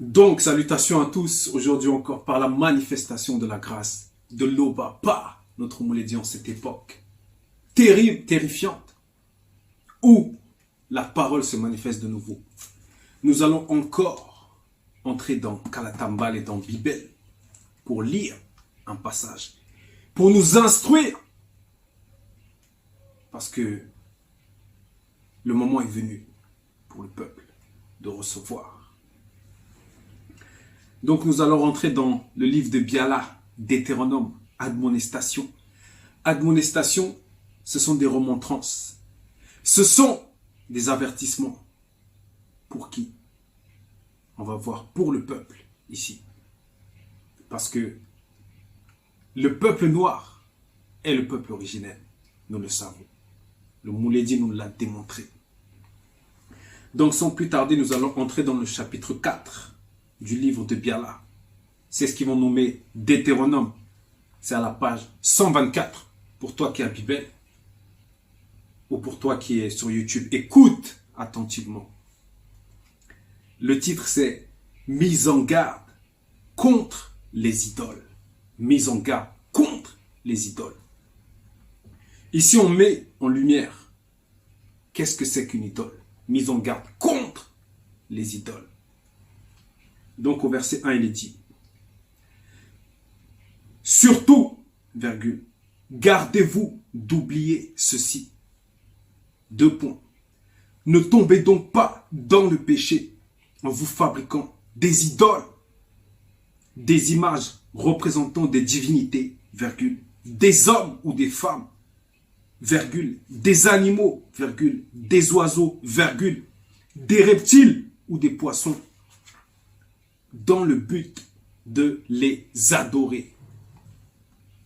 Donc, salutations à tous. Aujourd'hui encore, par la manifestation de la grâce de l'Oba, par notre Moulédi en cette époque terrible, terrifiante, où la parole se manifeste de nouveau. Nous allons encore entrer dans Kalatambal et dans Bibel pour lire un passage, pour nous instruire, parce que le moment est venu pour le peuple de recevoir. Donc nous allons rentrer dans le livre de Biala, Deutéronome, Admonestation. Admonestation, ce sont des remontrances. Ce sont des avertissements. Pour qui? On va voir pour le peuple ici. Parce que le peuple noir est le peuple originel. Nous le savons. Le Moulédi nous l'a démontré. Donc sans plus tarder, nous allons entrer dans le chapitre 4 du livre de Biala. C'est ce qu'ils vont nommer Deutéronome. C'est à la page 124 pour toi qui es à Bibel ou pour toi qui es sur YouTube. Écoute attentivement. Le titre c'est Mise en garde contre les idoles. Mise en garde contre les idoles. Ici on met en lumière qu'est-ce que c'est qu'une idole. Mise en garde contre les idoles. Donc au verset 1, il est dit: surtout, virgule, gardez-vous d'oublier ceci. 2 points. Ne tombez donc pas dans le péché en vous fabriquant des idoles, des images représentant des divinités, virgule, des hommes ou des femmes, virgule, des animaux, virgule, des oiseaux, virgule, des reptiles ou des poissons, dans le but de les adorer.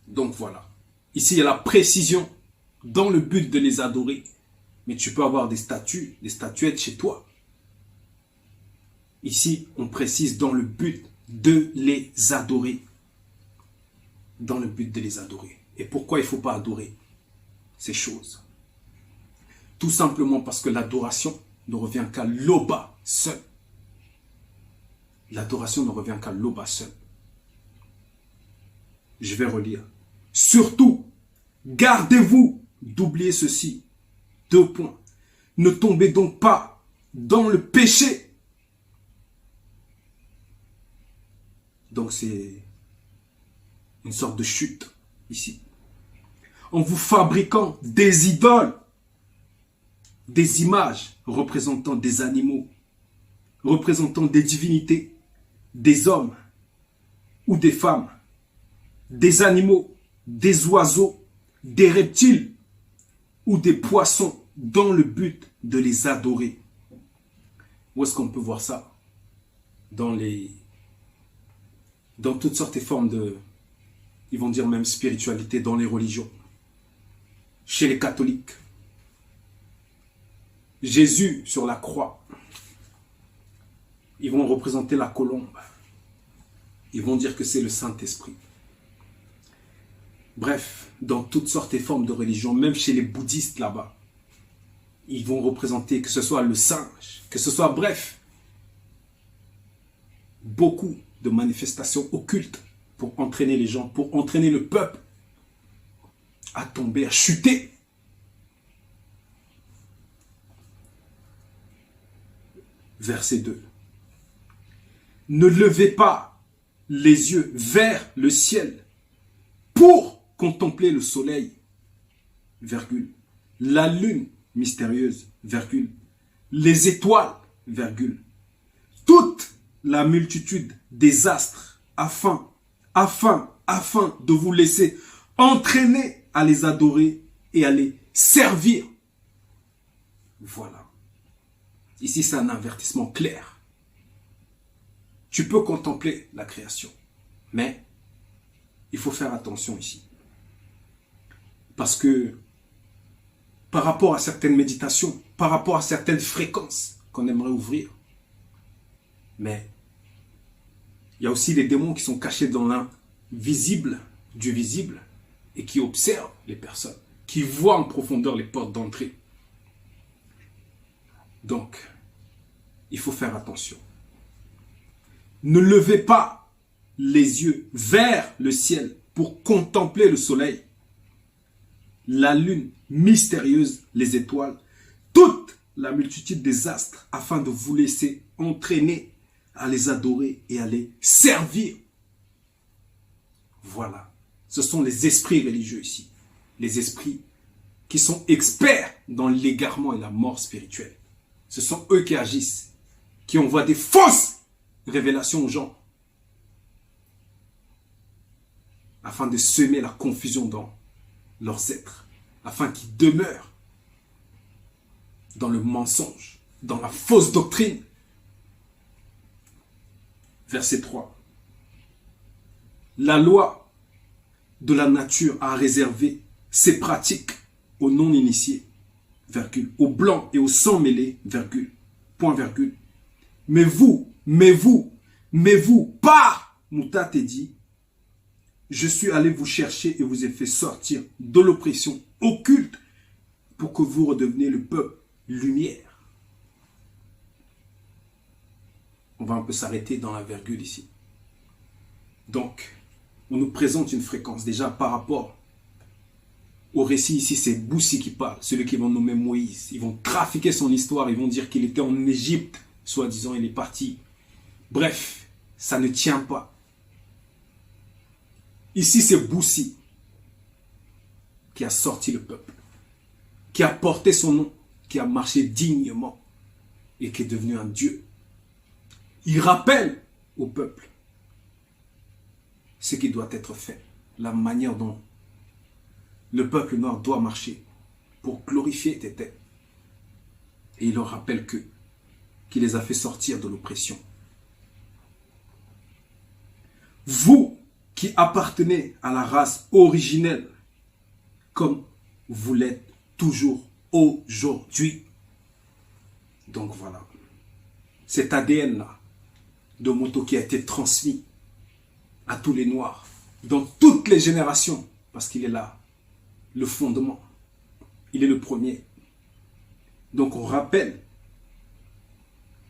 Donc voilà. Ici, il y a la précision dans le but de les adorer. Mais tu peux avoir des statues, des statuettes chez toi. Ici, on précise dans le but de les adorer. Dans le but de les adorer. Et pourquoi il ne faut pas adorer ces choses? Tout simplement parce que l'adoration ne revient qu'à l'Oba seul. L'adoration ne revient qu'à l'Oba seul. Je vais relire. Surtout, gardez-vous d'oublier ceci. 2 points. Ne tombez donc pas dans le péché. Donc c'est une sorte de chute ici. En vous fabriquant des idoles, des images représentant des animaux, représentant des divinités, des hommes ou des femmes, des animaux, des oiseaux, des reptiles ou des poissons dans le but de les adorer. Où est-ce qu'on peut voir ça? Dans toutes sortes de formes de, ils vont dire même spiritualité, dans les religions. Chez les catholiques. Jésus sur la croix. Ils vont représenter la colombe. Ils vont dire que c'est le Saint-Esprit. Bref, dans toutes sortes de formes de religion, même chez les bouddhistes là-bas, ils vont représenter que ce soit le singe, que ce soit, bref, beaucoup de manifestations occultes pour entraîner les gens, pour entraîner le peuple à tomber, à chuter. Verset 2. Ne levez pas les yeux vers le ciel pour contempler le soleil, virgule, la lune mystérieuse, virgule, les étoiles, virgule, toute la multitude des astres, afin de vous laisser entraîner à les adorer et à les servir. Voilà. Ici, c'est un avertissement clair. Tu peux contempler la création, mais il faut faire attention ici. Parce que par rapport à certaines méditations, par rapport à certaines fréquences qu'on aimerait ouvrir, mais il y a aussi les démons qui sont cachés dans l'invisible du visible et qui observent les personnes, qui voient en profondeur les portes d'entrée. Donc, il faut faire attention. Ne levez pas les yeux vers le ciel pour contempler le soleil, la lune mystérieuse, les étoiles, toute la multitude des astres, afin de vous laisser entraîner à les adorer et à les servir. Voilà. Ce sont les esprits religieux ici. Les esprits qui sont experts dans l'égarement et la mort spirituelle. Ce sont eux qui agissent, qui envoient des fausses révélations aux gens, afin de semer la confusion dans leurs êtres, afin qu'ils demeurent dans le mensonge, dans la fausse doctrine. Verset 3. La loi de la nature a réservé ses pratiques aux non-initiés, virgule, aux blancs et aux sans mêlés, virgule, point virgule. Mais vous, par Moutate dit, je suis allé vous chercher et vous ai fait sortir de l'oppression occulte pour que vous redeveniez le peuple lumière. On va un peu s'arrêter dans la virgule ici. Donc, on nous présente une fréquence déjà par rapport au récit ici, c'est Boussi qui parle, celui qui vont nommer Moïse. Ils vont trafiquer son histoire, ils vont dire qu'il était en Égypte, soi-disant il est parti. Bref, ça ne tient pas. Ici, c'est Boussi qui a sorti le peuple, qui a porté son nom, qui a marché dignement et qui est devenu un Dieu. Il rappelle au peuple ce qui doit être fait, la manière dont le peuple noir doit marcher pour glorifier Tété. Et il leur rappelle qu'il les a fait sortir de l'oppression. Vous qui appartenez à la race originelle, comme vous l'êtes toujours aujourd'hui. Donc voilà, cet ADN-là de Moto qui a été transmis à tous les Noirs, dans toutes les générations, parce qu'il est là, le fondement, il est le premier. Donc on rappelle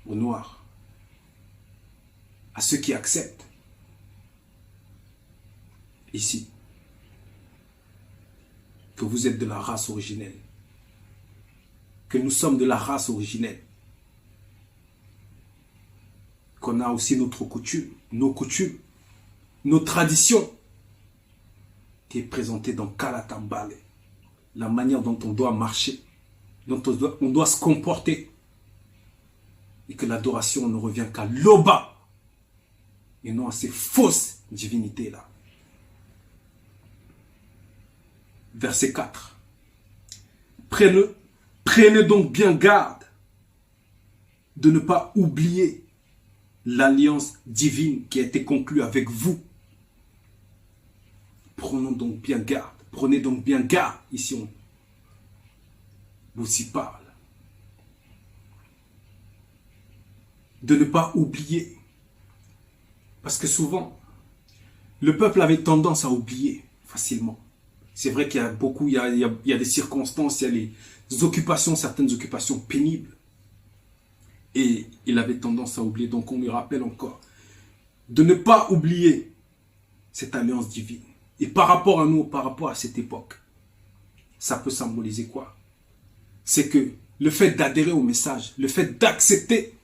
aux Noirs, à ceux qui acceptent, ici, que vous êtes de la race originelle, que nous sommes de la race originelle, qu'on a aussi notre coutume, nos traditions, qui est présentée dans Kalatambale, la manière dont on doit marcher, dont on doit se comporter, et que l'adoration ne revient qu'à l'Oba, et non à ces fausses divinités-là. Verset 4. Prenez donc bien garde de ne pas oublier l'alliance divine qui a été conclue avec vous. Prenez donc bien garde, ici on vous y parle. De ne pas oublier. Parce que souvent, le peuple avait tendance à oublier facilement. C'est vrai qu'il y a beaucoup, il y a des circonstances, il y a les occupations, certaines occupations pénibles. Et il avait tendance à oublier. Donc on lui rappelle encore de ne pas oublier cette alliance divine. Et par rapport à nous, par rapport à cette époque, ça peut symboliser quoi? C'est que le fait d'adhérer au message, le fait d'accepter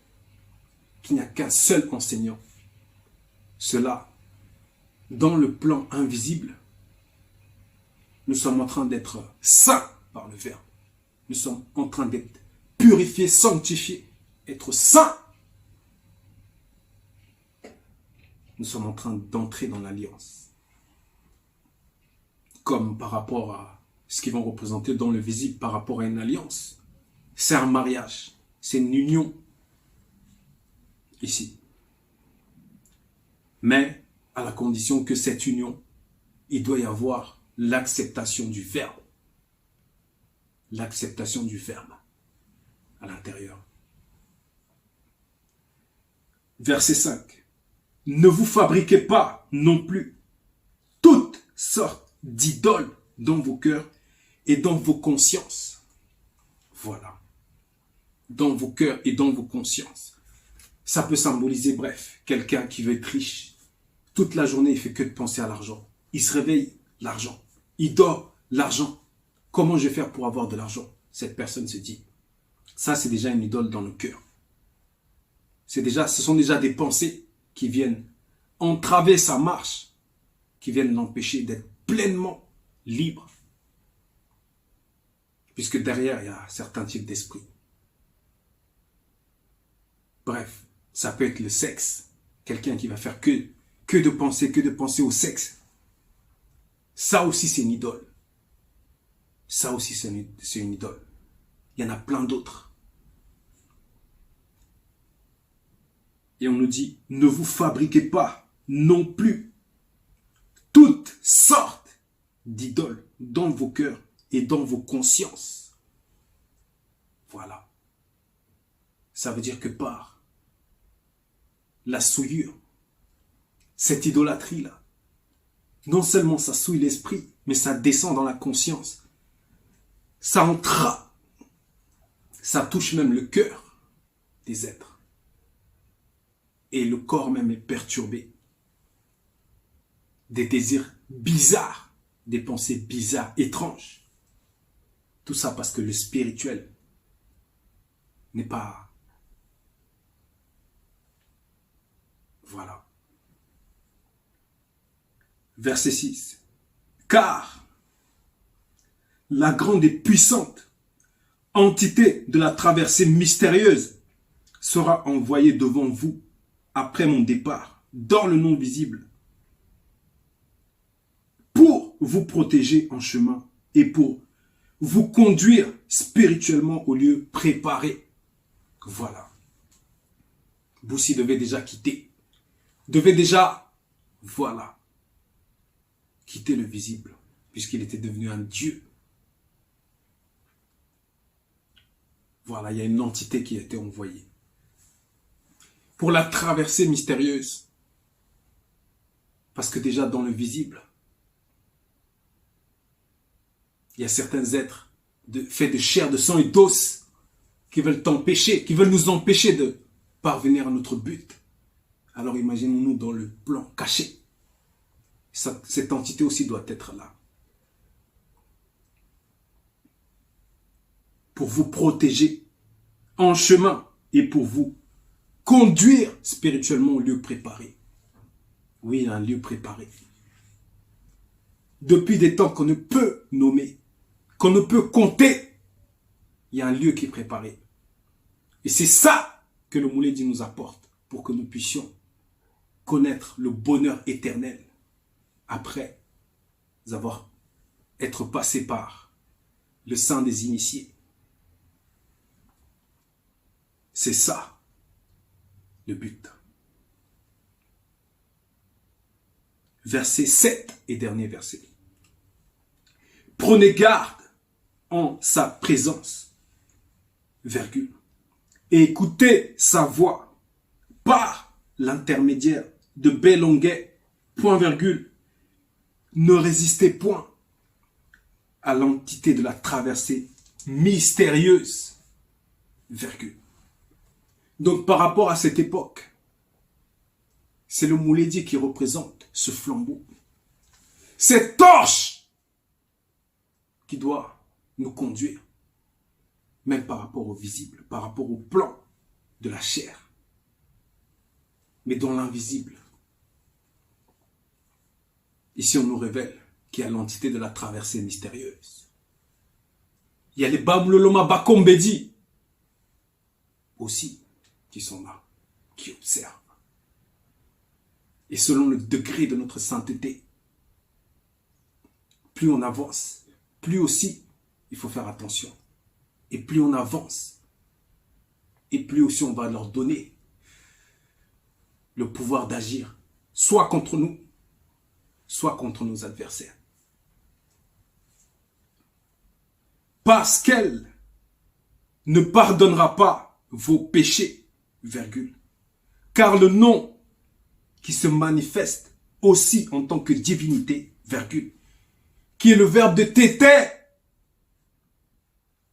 qu'il n'y a qu'un seul enseignant, cela, dans le plan invisible, nous sommes en train d'être saints par le Verbe. Nous sommes en train d'être purifiés, sanctifiés, être saints. Nous sommes en train d'entrer dans l'alliance. Comme par rapport à ce qu'ils vont représenter dans le visible, par rapport à une alliance. C'est un mariage, c'est une union. Ici. Mais à la condition que cette union, il doit y avoir l'acceptation du Verbe. L'acceptation du Verbe à l'intérieur. Verset 5. Ne vous fabriquez pas non plus toutes sortes d'idoles dans vos cœurs et dans vos consciences. Voilà. Dans vos cœurs et dans vos consciences. Ça peut symboliser, bref, quelqu'un qui veut être riche. Toute la journée, il fait que de penser à l'argent. Il se réveille, l'argent. Il dort, l'argent. Comment je vais faire pour avoir de l'argent? Cette personne se dit. Ça, c'est déjà une idole dans le cœur. Ce sont déjà des pensées qui viennent entraver sa marche, qui viennent l'empêcher d'être pleinement libre. Puisque derrière, il y a certains types d'esprits. Bref, ça peut être le sexe. Quelqu'un qui va faire que de penser au sexe. Ça aussi, c'est une idole. Ça aussi, c'est une idole. Il y en a plein d'autres. Et on nous dit, ne vous fabriquez pas non plus toutes sortes d'idoles dans vos cœurs et dans vos consciences. Voilà. Ça veut dire que par la souillure, cette idolâtrie-là, non seulement ça souille l'esprit, mais ça descend dans la conscience. Ça entra. Ça touche même le cœur des êtres. Et le corps même est perturbé. Des désirs bizarres, des pensées bizarres, étranges. Tout ça parce que le spirituel n'est pas... Voilà. Verset 6. Car la grande et puissante entité de la traversée mystérieuse sera envoyée devant vous après mon départ, dans le non visible, pour vous protéger en chemin et pour vous conduire spirituellement au lieu préparé. Voilà. Boussi devait déjà quitter. Devait déjà, voilà, quitter le visible, puisqu'il était devenu un dieu. Voilà, il y a une entité qui a été envoyée. Pour la traversée mystérieuse. Parce que déjà dans le visible, il y a certains êtres faits de chair, de sang et d'os qui veulent t'empêcher, qui veulent nous empêcher de parvenir à notre but. Alors imaginons-nous dans le plan caché. Cette entité aussi doit être là. Pour vous protéger en chemin et pour vous conduire spirituellement au lieu préparé. Oui, un lieu préparé. Depuis des temps qu'on ne peut nommer, qu'on ne peut compter, il y a un lieu qui est préparé. Et c'est ça que le Mouledi nous apporte pour que nous puissions connaître le bonheur éternel après être passé par le sang des initiés. C'est ça le but. Verset 7 et dernier verset. Prenez garde en sa présence, virgule, et écoutez sa voix par l'intermédiaire de Belonguet, point virgule. Ne résistez point à l'entité de la traversée mystérieuse, virgule. Donc par rapport à cette époque, c'est le Mouledi qui représente ce flambeau, cette torche qui doit nous conduire, même par rapport au visible, par rapport au plan de la chair, mais dans l'invisible. Ici, on nous révèle qu'il y a l'entité de la traversée mystérieuse. Il y a les Bamloloma Bakombedi aussi qui sont là, qui observent. Et selon le degré de notre sainteté, plus on avance, plus aussi il faut faire attention. Et plus on avance, et plus aussi on va leur donner le pouvoir d'agir, soit contre nous, soit contre nos adversaires. Parce qu'elle ne pardonnera pas vos péchés, virgule. Car le nom qui se manifeste aussi en tant que divinité, virgule, qui est le verbe de tété,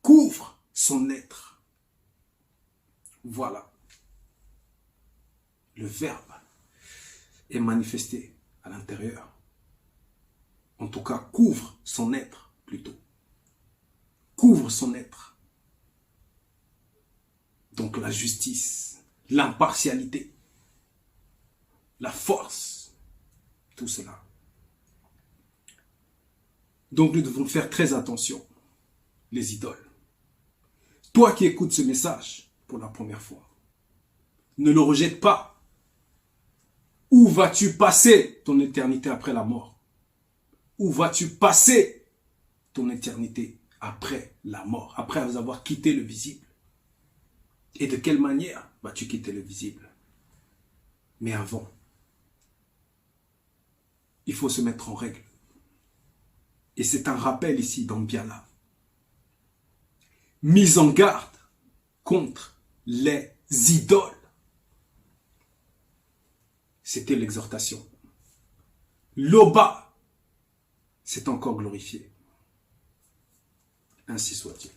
couvre son être. Voilà. le Verbe est manifesté à l'intérieur. En tout cas, couvre son être plutôt. Couvre son être. Donc la justice, l'impartialité, la force, tout cela. Donc nous devons faire très attention, les idoles. Toi qui écoutes ce message pour la première fois, ne le rejette pas. Où vas-tu passer ton éternité après la mort? Où vas-tu passer ton éternité après la mort, après avoir quitté le visible? Et de quelle manière vas-tu quitter le visible? Mais avant, il faut se mettre en règle. Et c'est un rappel ici dans Biala. Mise en garde contre les idoles. C'était l'exhortation. L'Oba s'est encore glorifié. Ainsi soit-il.